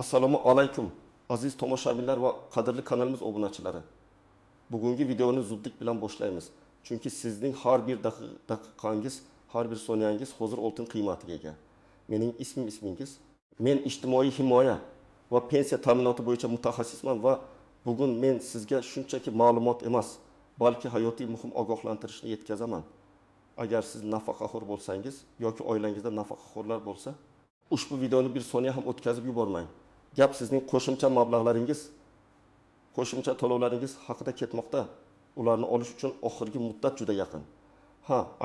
Assalomu alaykum aziz tomoshabinlar va qadrli kanalimiz obunachilari. Bugungi videoni zudlik bilan boshlaymiz. Chunki sizning har bir daqiqangiz, har bir soniyangiz hozir oltin qiymatiga ega. Mening ismingiz. Men ijtimoiy himoya va pensiya ta'minoti bo'yicha mutaxassisman va bugun men sizga shunchaki ma'lumot emas, balki hayotiy muhim ogohlantirishni yetkazaman. Agar siz nafaqaxo'r bo'lsangiz yoki oilangizda nafaqaxo'rlar bo'lsa, ushbu videoni bir soniya ham o'tkazib yubormang. Gap sizning qo'shimcha mablag'laringiz, qo'shimcha to'lovlaringiz haqida ketmoqda. Ularni olish uchun oxirgi muddat juda yaqin.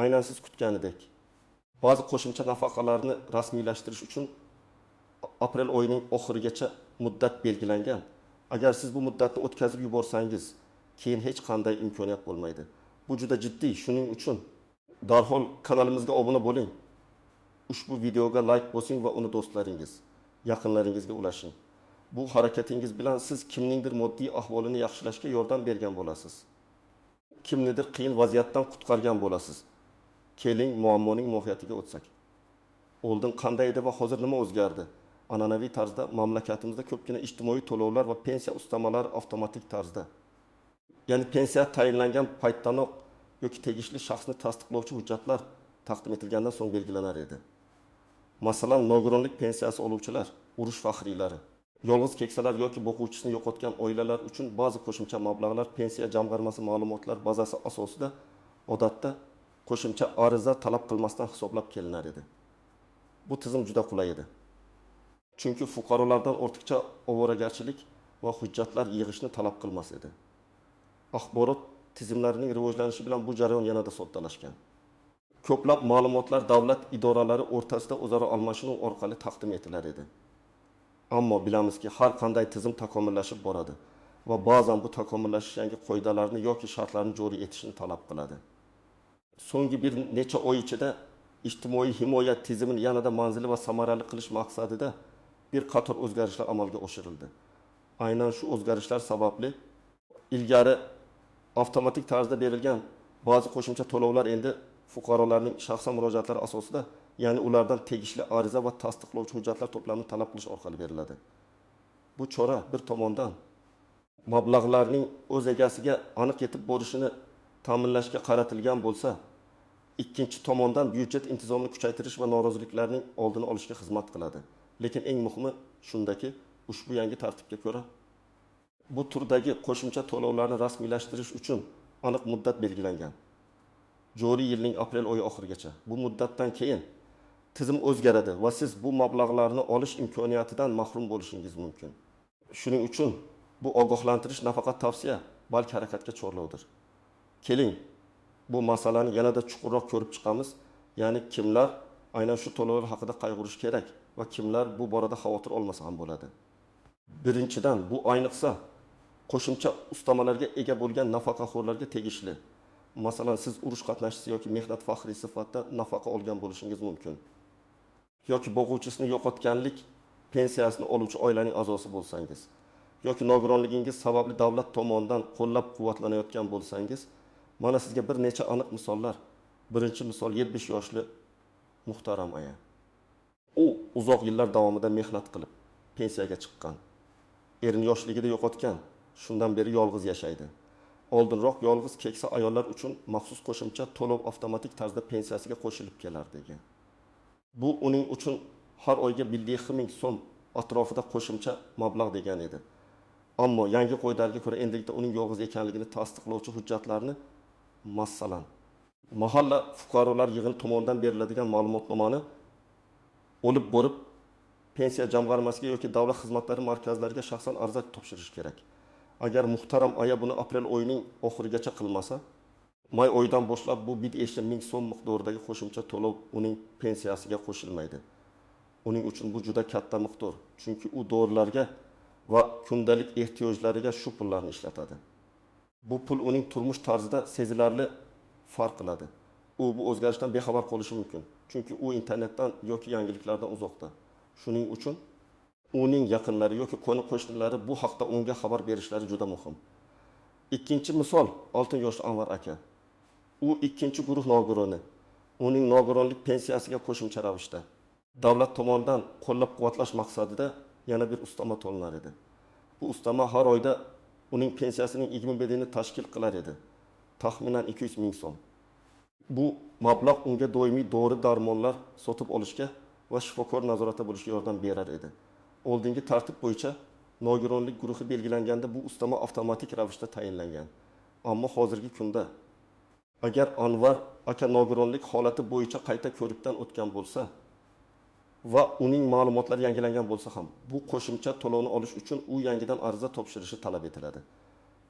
Aynan siz kutganidek. Ba'zi qo'shimcha nafaqalarni rasmiylashtirish uchun aprel oyining oxirigacha muddat belgilangan. Agar siz bu muddatni o'tkazib yuborsangiz, keyin hech qanday imkoniyat bo'lmaydi. Bu juda jiddiy. Shuning uchun darhol kanalimizga obuna bo'ling. Ushbu videoga like bosing va uni do'stlaringiz, yaqinlaringizga ulashing. Bu harakatingiz bilan siz kimningdir moddiy ahvolini yaxshilashga yordam bergan bo'lasiz. Kimnidir qiyin vaziyatdan qutqargan bo'lasiz. Keling muammoning mohiyatiga o'tsak. Oldin qanday edi va hozir nima o'zgardi? An'anaviy tarzda mamlakatimizda ko'pgina ijtimoiy to'lovlar va pensiya ustamalari avtomatik tarzda. Ya'ni pensiya tayinlangan paytdanoq yoki tegishli shaxsni tasdiqlovchi hujjatlar taqdim etilgandan so'ng belgilanar edi. Masalan, nogironlik pensiyasi oluvchilar, urush faxriylari, yolg'iz keksalar yoki boquvchisini yo'qotgan oilalar uchun ba'zi qo'shimcha mablag'lar pensiya jamg'armasi ma'lumotlar bazasi asosida odatda qo'shimcha ariza talab qilmasdan hisoblab kelinar edi. Bu tizim juda qulay edi. Chunki fuqarolardan ortiqcha ovoragarchilik va hujjatlar yig'ishni talab qilmas edi. Axborot tizimlarining rivojlanishi bilan bu jarayon yanada soddalashgan. Ko'plab ma'lumotlar davlat idoralari o'rtasida o'zaro almashinuv orqali taqdim etilar edi. Ammo bilamizki, har qanday tizim takomillashib boradi va ba'zan bu takomillashish yangi qoidalarni yoki shartlarni joriy etishni talab qiladi. So'nggi bir necha oy ichida ijtimoiy himoya tizimini yanada manzilli va samarali qilish maqsadida bir qator o'zgarishlar amalga oshirildi. Aynan shu o'zgarishlar sababli ilgari avtomatik tarzda berilgan ba'zi qo'shimcha to'lovlar endi fuqarolarning shaxsan murojaatlari asosida, ya'ni ulardan tegishli ariza va tasdiqlovchi hujjatlar to'plamini talab qilish orqali beriladi. Bu chora bir tomondan mablag'larning o'z egasiga aniq yetib borishini ta'minlashga qaratilgan bo'lsa, ikkinchi tomondan byudjet intizomini kuchaytirish va noroziliklarning oldini olishga xizmat qiladi. Lekin eng muhimi shundaki, ushbu yangi tartibga ko'ra bu turdagi qo'shimcha to'lovlarni rasmiylashtirish uchun aniq muddat belgilangan. Joriy yilning aprel oyi oxirigacha. Bu muddatdan keyin tizim o'zgaradi va siz bu mablag'larni olish imkoniyatidan mahrum bo'lishingiz mumkin. Shuning uchun bu ogohlantirish nafaqat tavsiya, balki harakatga chorlovdir. Keling, bu masalani yanada chuqurroq ko'rib chiqamiz. Ya'ni kimlar aynan shu to'lovlar haqida qayg'urish kerak va kimlar bu borada xavotir olmasa ham bo'ladi. Birinchidan, bu ayniqsa qo'shimcha ustamalarga ega bo'lgan nafaqaxo'rlarga tegishli. Masalan, siz urush qatnashchisi yoki mehnat faxriy sifatida nafaqa olgan bo'lishingiz mumkin. Yoki boquvchisini yo'qotganlik pensiyasini oluvchi oilaning a'zosi bo'lsangiz, yoki nogironligingiz sababli davlat tomonidan qo'llab-quvvatlanayotgan bo'lsangiz, mana sizga bir necha aniq misollar. Birinchi misol 70 yoshli muhtaram aya. U uzoq yillar davomida mehnat qilib pensiyaga chiqqan. Erini yoshligida yo'qotgan, shundan beri yolg'iz yashaydi. Oldinroq yolg'iz keksa ayollar uchun maxsus qo'shimcha to'lov avtomatik tarzda pensiyasiga qo'shilib kelar degan. Bu uning uchun har oyga 1,000 so'm atrofida qo'shimcha mablag' degan edi. Ammo yangi qoidalarga ko'ra endilikda uning yolg'iz ekanligini tasdiqlovchi hujjatlarni, masalan, mahalla fuqarolar yig'ini tomonidan beriladigan ma'lumotnomani olib borib pensiya jamg'armasiga yoki davlat xizmatlari markazlariga shaxsan ariza topshirish kerak. Agar muhtaram aya buni aprel oyining oxirigacha qilmasa, may oyidan boshlab bu 1,000 so'm miqdoridagi qo'shimcha to'lov uning pensiyasiga qo'shilmaydi. Uning uchun bu juda katta miqdor, chunki u dorilarga va kundalik ehtiyojlariga shu pullarni ishlatadi. Bu pul uning turmush tarzida sezilarli farq qiladi. U bu o'zgarishdan bexabar qolishi mumkin, chunki u internetdan yoki yangiliklardan uzoqda. Shuning uchun uning yaqinlari yoki qo'ni-qo'shnilari bu haqda unga xabar berishlari juda muhim. Ikkinchi misol, 6 yoshli Anvar aka. U ikkinchi guruh nogironi. Uning nogironlik pensiyasiga qo'shimcha ravishda davlat tomonidan qo'llab-quvvatlash maqsadida yana bir ustama to'linar edi. Bu ustama har oyda uning pensiyasining 20 bedini tashkil qilar edi. Taxminan 200 ming so'm. Bu mablag' unga doimiy dori darmonlar sotib olishga va shifokor nazoratida bo'lishga yordam berar edi. Oldingi tartib bo'yicha nogironlik guruhi belgilanganda bu ustama avtomatik ravishda tayinlangan. Ammo hozirgi kunda agar Anvar aka nogironlik holati bo'yicha qayta ko'rikdan o'tgan bo'lsa va uning ma'lumotlari yangilangan bo'lsa ham, bu qo'shimcha to'lovni olish uchun u yangidan ariza topshirishi talab etiladi.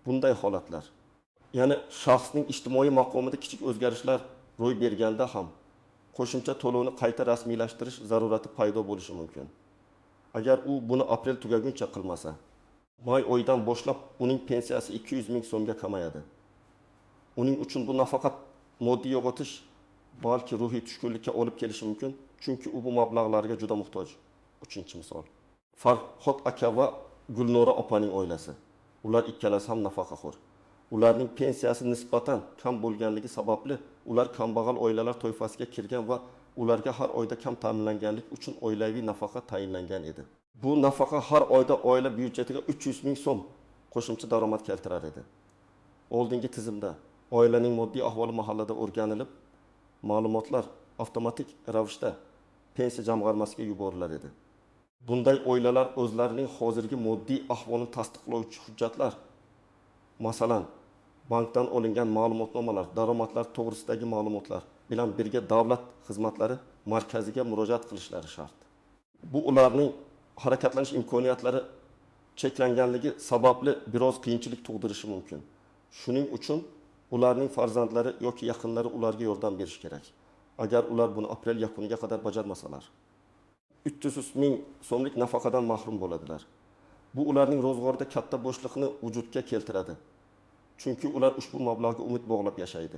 Bunday holatlar, ya'ni shaxsning ijtimoiy maqomida kichik o'zgarishlar ro'y berganda ham qo'shimcha to'lovni qayta rasmiylashtirish zarurati paydo bo'lishi mumkin. Agar u buni aprel tugaguncha qilmasa, may oyidan boshlab uning pensiyasi 200 ming so'mga kamayadi. Uning uchun bu nafaqat moddiy yo'qotish, balki ruhiy tushkunlikka olib kelishi mumkin, chunki u bu mablag'larga juda muhtoj. Uchinchi misol. Farhod aka va Gulnora opaning oilasi. Ular ikkalasi ham nafaqaxo'r. Ularning pensiyasi nisbatan kam bo'lganligi sababli ular kambag'al oilalar toifasiga kirgan va ularga har oyda kam ta'minlanganlik uchun oilaviy nafaqa tayinlangan edi. Bu nafaqa har oyda oila byudjetiga 300 ming so'm qo'shimcha daromad keltirar edi. Oldingi tizimda oilaning moddiy ahvoli mahallada o'rganilib, ma'lumotlar avtomatik ravishda pensiya jamg'armasiga yuborilar edi. Bunday oilalar o'zlarining hozirgi moddiy ahvolini tasdiqlovchi hujjatlar, masalan, bankdan olingan ma'lumotnomalar, daromadlar to'g'risidagi ma'lumotlar bilan birga davlat xizmatlari markaziga murojaat qilishlari shart. Bu ularning harakatlanish imkoniyatlari cheklanganligi sababli biroz qiyinchilik tug'dirishi mumkin. Shuning uchun ularning farzandlari yoki yaqinlari ularga yordam berish kerak. Agar ular buni aprel yakuniga qadar bajarmasalar, 300 ming so'mlik nafaqadan mahrum bo'ladilar. Bu ularning ro'zg'orida katta bo'shliqni vujudga keltiradi. Chunki ular ushbu mablag'ga umid bog'lab yashaydi.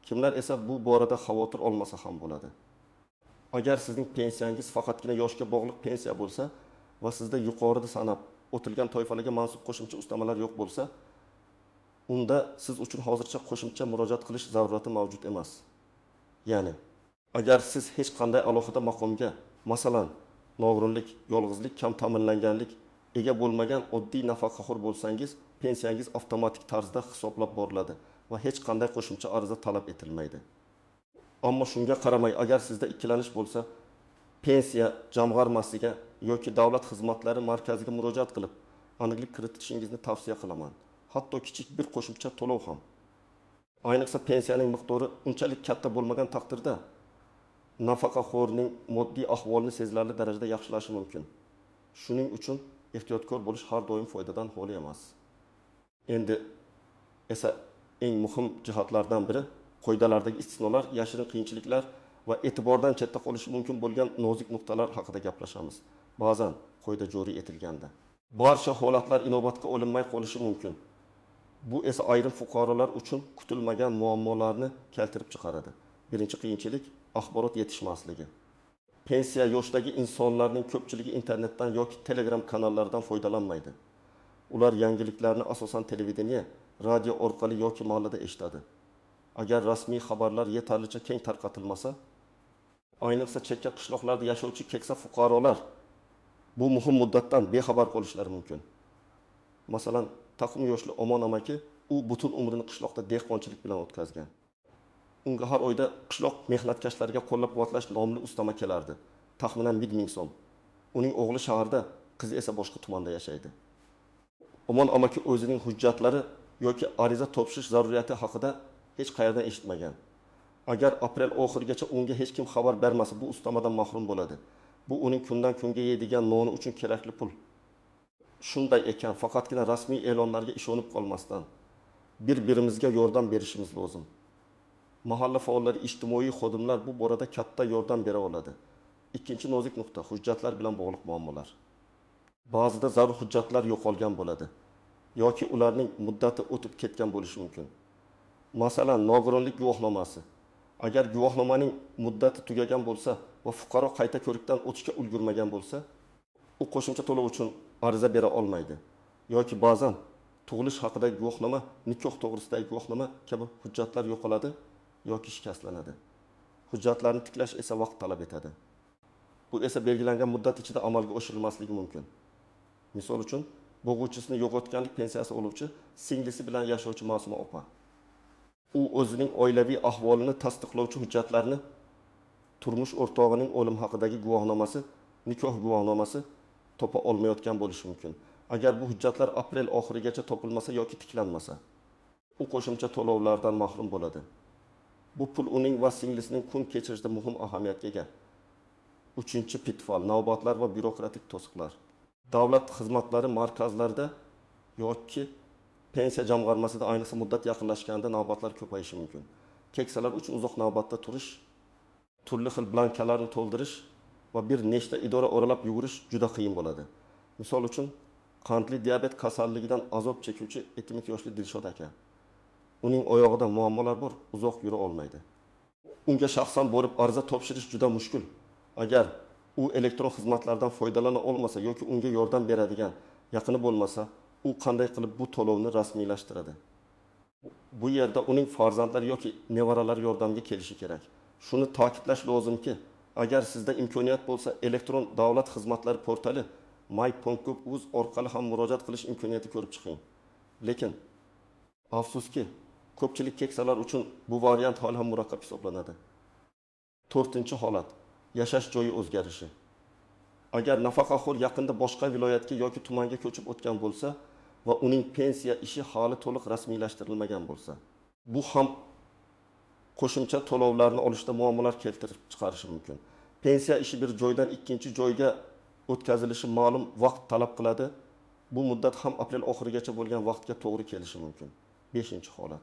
Kimlar esa bu borada xavotir olmasa ham bo'ladi. Agar sizning pensiyangiz faqatgina yoshga bog'liq pensiya bo'lsa va sizda yuqorida sanab o'tilgan toifalarga mansub qo'shimcha ustamalar yo'q bo'lsa, unda siz uchun hozircha qo'shimcha murojaat qilish zarurati mavjud emas. Ya'ni, agar siz hech qanday alohida maqomga, masalan, nogironlik, yolg'izlik, kam ta'minlanganlik ega bo'lmagan oddiy nafaqaxo'r bo'lsangiz, pensiyangiz avtomatik tarzda hisoblab boriladi va hech qanday qo'shimcha ariza talab etilmaydi. Ammo shunga qaramay, agar sizda ikkilanish bo'lsa, pensiya jamg'armasiga yoki davlat xizmatlari markaziga murojaat qilib, aniqlik kiritishingizni tavsiya qilaman. Hatto kichik bir qo'shimcha to'lov ham. Ayniqsa pensiyaning miqdori unchalik katta bo'lmagan taqdirda nafaqaxo'rning moddiy ahvolini sezilarli darajada yaxshilashi mumkin. Shuning uchun ehtiyotkor bo'lish har doim foydadan xoli emas. Endi esa eng muhim jihatlardan biri qoidalardagi istisnolar, yashirin qiyinchiliklar va e'tibordan chetda qolishi mumkin bo'lgan nozik nuqtalar haqida gaplashamiz. Ba'zan qoida joriy etilganda barcha holatlar inobatga olinmay qolishi mumkin. Bu esa ayrim fuqarolar uchun kutilmagan muammolarni keltirib chiqaradi. Birinchi qiyinchilik axborot yetishmasligi. Pensiya yoshdagi insonlarning ko'pchiligi internetdan yoki Telegram kanallaridan foydalanmaydi. Ular yangiliklarni asosan televideniya, radio orqali yoki mahallada eshitadi. Agar rasmiy xabarlar yetarlicha keng tarqatilmasa, ayniqsa chekka qishloqlarda yashovchi keksa fuqarolar bu muhim muddatdan bexabar qolishlari mumkin. Masalan, taqim yoshli Omon amaki, u butun umrini qishloqda dehqonchilik bilan o'tkazgan. Unga har oyda qishloq mehnatkashlariga qo'llab-quvvatlash nomli ustama kelardi. Taxminan 1 ming so'm. Uning o'g'li shaharda, qizi esa boshqa tumanda yashaydi. Omon amaki o'zining hujjatlari yoki ariza topshirish zaruriyati haqida hech qayerdan eshitmagan. Agar aprel oxirigacha unga hech kim xabar bermasa, bu ustamadan mahrum bo'ladi. Bu uning kundan kunga yeydigan noni uchun kerakli pul. Shunday ekan, faqatgina rasmiy e'lonlarga ishonib qolmasdan bir-birimizga yordam berishimiz lozim. Mahalla faollari, ijtimoiy xodimlar bu borada katta yordam bera oladi. Ikkinchi nozik nuqta hujjatlar bilan bog'liq muammolar. Ba'zida zarur hujjatlar yo'qolgan bo'ladi yoki ularning muddati o'tib ketgan bo'lishi mumkin. Masalan, nogironlik guvohnomasi. Agar guvohnomaning muddati tugagan bo'lsa va fuqaro qayta ko'rikdan o'tishga ulgurmagan bo'lsa, u qo'shimcha to'lov uchun ariza bera olmaydi. Yoki ba'zan tug'ilish haqidagi guvohnoma, nikoh to'g'risidagi guvohnoma kabi hujjatlar yo'qoladi yoki shikastlanadi. Hujjatlarni tiklash esa vaqt talab etadi. Bu esa belgilangan muddat ichida amalga oshirilmasligi mumkin. Misol uchun, bo'g'uvchisini yo'qotganlik pensiyasi oluvchi singlisi bilan yashovchi Ma'suma opa. U o'zining oilaviy ahvolini tasdiqlovchi hujjatlarni, turmush o'rtog'ining o'lim haqidagi guvohnomasi, nikoh guvohnomasi topa olmayotgan bo'lishi mumkin. Agar bu hujjatlar aprel oxirigacha topilmasa yoki tiklanmasa, u qo'shimcha to'lovlardan mahrum bo'ladi. Bu pul uning va singlisining kun kechirishida muhim ahamiyatga ega. Uchinchi pitfall, navbatlar va byurokratik to'siqlar. Davlat xizmatlari markazlarida yoki pensiya jamg'armasida ayniqsa muddat yaqinlashganda navbatlar ko'payishi mumkin. Keksalar uchun uzoq navbatda turish, turli xil blankalarni to'ldirish va bir nechta idora oralab yugurish juda qiyin bo'ladi. Misol uchun, qandli diabet kasalligidan azob chekuvchi 70 yoshli Dilshod aka. Uning oyog'ida muammolar bor, uzoq yura olmaydi. Unga shaxsan borib ariza topshirish juda mushkul. Agar u elektron xizmatlardan foydalana olmasa yoki unga yordam beradigan yaqini bo'lmasa, u qanday qilib bu to'lovni rasmiylashtiradi? Bu yerda uning farzandlari yoki nevaralari yordamga kelishi kerak. Shuni ta'kidlash lozimki, agar sizda imkoniyat bo'lsa, elektron davlat xizmatlari portali my.gov.uz orqali ham murojaat qilish imkoniyati ko'rib chiqing. Lekin afsuski, ko'pchilik keksalar uchun bu variant hali ham murakkab hisoblanadi. 4-holat, yashash joyi o'zgarishi. Agar nafaqaxo'r yaqinda boshqa viloyatga yoki tumanga ko'chib o'tgan bo'lsa va uning pensiya ishi hali to'liq rasmiylashtirilmagan bo'lsa, bu ham qo'shimcha to'lovlarni olishda muammolar keltirib chiqarishi mumkin. Pensiya ishi bir joydan ikkinchi joyga o'tkazilishi ma'lum vaqt talab qiladi. Bu muddat ham aprel oxirigacha bo'lgan vaqtga to'g'ri kelishi mumkin. 5-holat.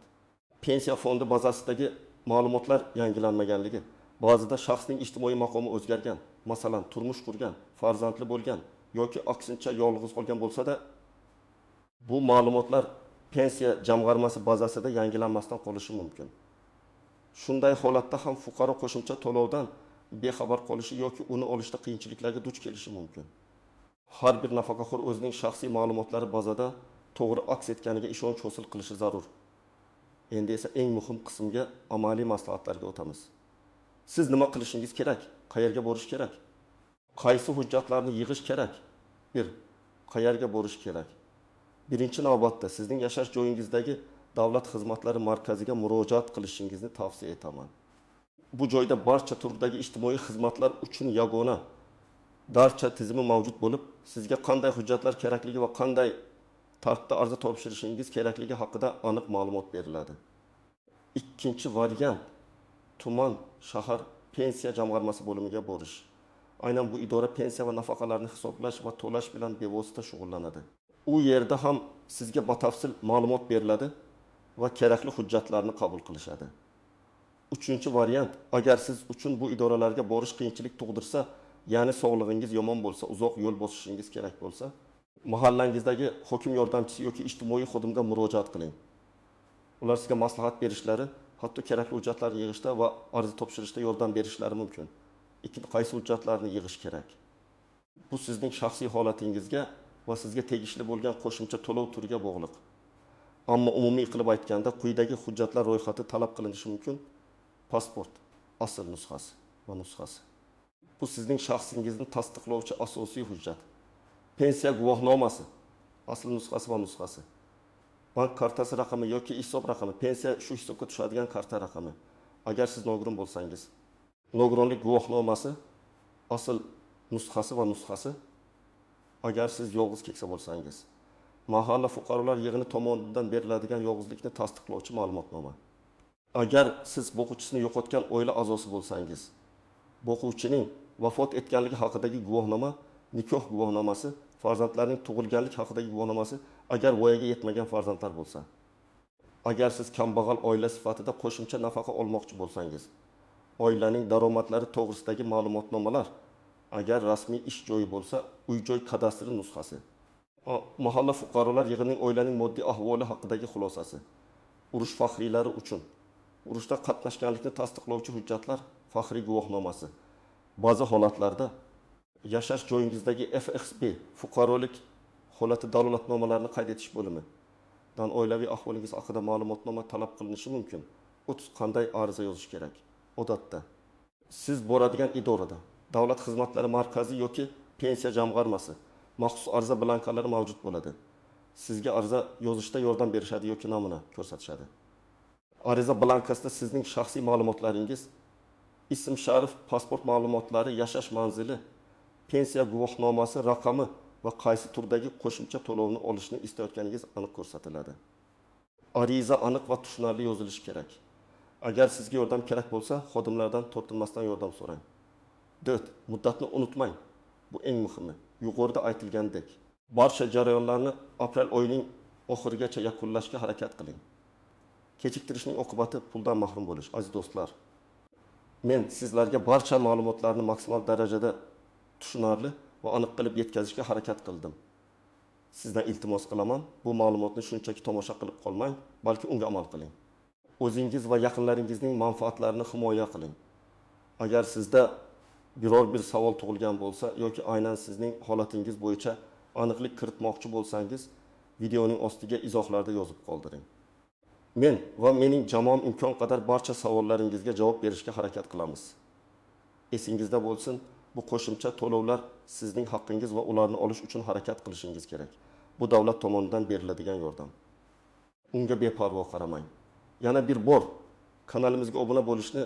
Pensiya fondi bazasidagi ma'lumotlar yangilanmaganligi. Ba'zida shaxsning ijtimoiy maqomi o'zgargan, masalan, turmush qurgan, farzandli bo'lgan yoki aksincha yolg'iz qolgan bo'lsa-da, bu ma'lumotlar pensiya jamg'armasi bazasida yangilanmasdan qolishi mumkin. Shunday holatda ham fuqaro qo'shimcha to'lovdan bexabar qolishi yoki uni olishda qiyinchiliklarga duch kelishi mumkin. Har bir nafaqaxo'r o'zining shaxsiy ma'lumotlari bazada to'g'ri aks etganiga ishonch hosil qilishi zarur. Endi esa eng muhim qismga amaliy maslahatlarga o'tamiz. Siz nima qilishingiz kerak? Qayerga borish kerak? Qaysi hujjatlarni yig'ish kerak? 1. Qayerga borish kerak? Birinchi navbatda sizning yashash joyingizdagi davlat xizmatlari markaziga murojaat qilishingizni tavsiya etaman. Bu joyda barcha turdagi ijtimoiy xizmatlar uchun yagona darcha tizimi mavjud bo'lib, sizga qanday hujjatlar kerakligi va qanday tartibda ariza topshirishingiz kerakligi haqida aniq ma'lumot beriladi. Ikkinchi variant, tuman, shahar pensiya jamg'armasi bo'limiga borish. Aynan bu idora pensiya va nafaqalarni hisoblash va to'lash bilan bevosita shug'ullanadi. U yerda ham sizga batafsil ma'lumot beriladi va kerakli hujjatlarni qabul qilishadi. Uchinchi variant, agar siz uchun bu idoralarga borish qiyinchilik tug'dirsa, ya'ni sog'lig'ingiz yomon bo'lsa, uzoq yo'l bosishingiz kerak bo'lsa, mahallangizdagi hokim yordamchisi yoki ijtimoiy xodimga murojaat qiling. Ular sizga maslahat berishlari, hatto kerakli hujjatlarni yig'ishda va ariza topshirishda yordam berishlari mumkin. Qaysi hujjatlarni yig'ish kerak? Bu sizning shaxsiy holatingizga va sizga tegishli bo'lgan qo'shimcha to'lov turiga bog'liq. Ammo umumiy qilib aytganda, quyidagi hujjatlar ro'yxati talab qilinishi mumkin. Pasport, asl nusxasi va nusxasi. Bu sizning shaxsingizni tasdiqlovchi asosiy hujjat. Pensiya guvohnomasi, asl nusxasi va nusxasi. Bank kartasi raqami yoki hisob raqami, pensiya shu hisobga tushadigan karta raqami. Agar siz nogiron bo'lsangiz, nogironlik guvohnomasi, asl nusxasi va nusxasi. Agar siz yolg'iz keksa bo'lsangiz, mahalla fuqarolar yig'ini tomonidan beriladigan yolg'izlikni tasdiqlovchi ma'lumotnoma. Agar siz boquvchisini yo'qotgan oila a'zosi bo'lsangiz, boquvchining vafot etganligi haqidagi guvohnoma, nikoh guvohnomasi, farzandlarning tug'ilganlik haqidagi guvohnomasi, agar voyaga yetmagan farzandlar bo'lsa. Agar siz kambag'al oila sifatida qo'shimcha nafaqa olmoqchi bo'lsangiz, oilaning daromadlari to'g'risidagi ma'lumotnomalar, agar rasmiy ish joyi bo'lsa, uy-joy kadastri nusxasi. Mahalla fuqarolar yig'inining oilaning moddiy ahvoli haqidagi xulosasi. Urush faxriylari uchun urushda qatnashganlikni tasdiqlovchi hujjatlar, faxriy guvohnomasi. Ba'zi holatlarda yashash joyingizdagi FXB fuqarolik holati dalolatnomalarini qayd etish bo'limi dan oilaviy ahvolingiz haqida ma'lumotnoma talab qilinishi mumkin. 30 qanday ariza yozish kerak? Odatda siz boradigan idorada, davlat xizmatlari markazi yoki pensiya jamg'armasi maxsus ariza blankalari mavjud bo'ladi. Sizga ariza yozishda yordam berishadi yoki namuna ko'rsatishadi. Ariza blankasida sizning shaxsiy ma'lumotlaringiz, ism sharif, pasport ma'lumotlari, yashash manzili, pensiya guvohnomasi raqami va qaysi turdagi qo'shimcha to'lovni olishni istayotganingiz aniq ko'rsatiladi. Ariza aniq va tushunarli yozilishi kerak. Agar sizga yordam kerak bo'lsa, xodimlardan tortinmasdan yordam so'rang. 4. Muddatni unutmang. Bu eng muhimi. Yuqorida aytilgandek, barcha jarayonlarni aprel oyining oxirigacha yakunlashga harakat qiling. Kechiktirishning oqibati puldan mahrum bo'lish, aziz do'stlar. Men sizlarga barcha ma'lumotlarni maksimal darajada tushunarli va aniq qilib yetkazishga harakat qildim. Sizdan iltimos qilaman, bu ma'lumotni shunchaki tomosha qilib qolmang, balki unga amal qiling. O'zingiz va yaqinlaringizning manfaatlarini himoya qiling. Agar sizda biror bir savol tug'ilgan bo'lsa yoki aynan sizning holatingiz bo'yicha aniqlik kiritmoqchi bo'lsangiz, videoning ostiga izohlarda yozib qoldiring. Men va mening jamoam imkon qadar barcha savollaringizga javob berishga harakat qilamiz. Esingizda bo'lsin, bu qo'shimcha to'lovlar sizning haqqingiz va ularni olish uchun harakat qilishingiz kerak. Bu davlat tomonidan beriladigan yordam. Unga beparvo qaramang. Yana bir bor kanalimizga obuna bo'lishni,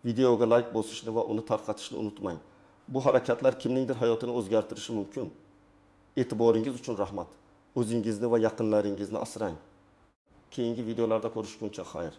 videoga like bosishni va uni tarqatishni unutmang. Bu harakatlar kimningdir hayotini o'zgartirishi mumkin. E'tiboringiz uchun rahmat. O'zingizni va yaqinlaringizni asrang. Keyingi videolarda ko'rishguncha xayr.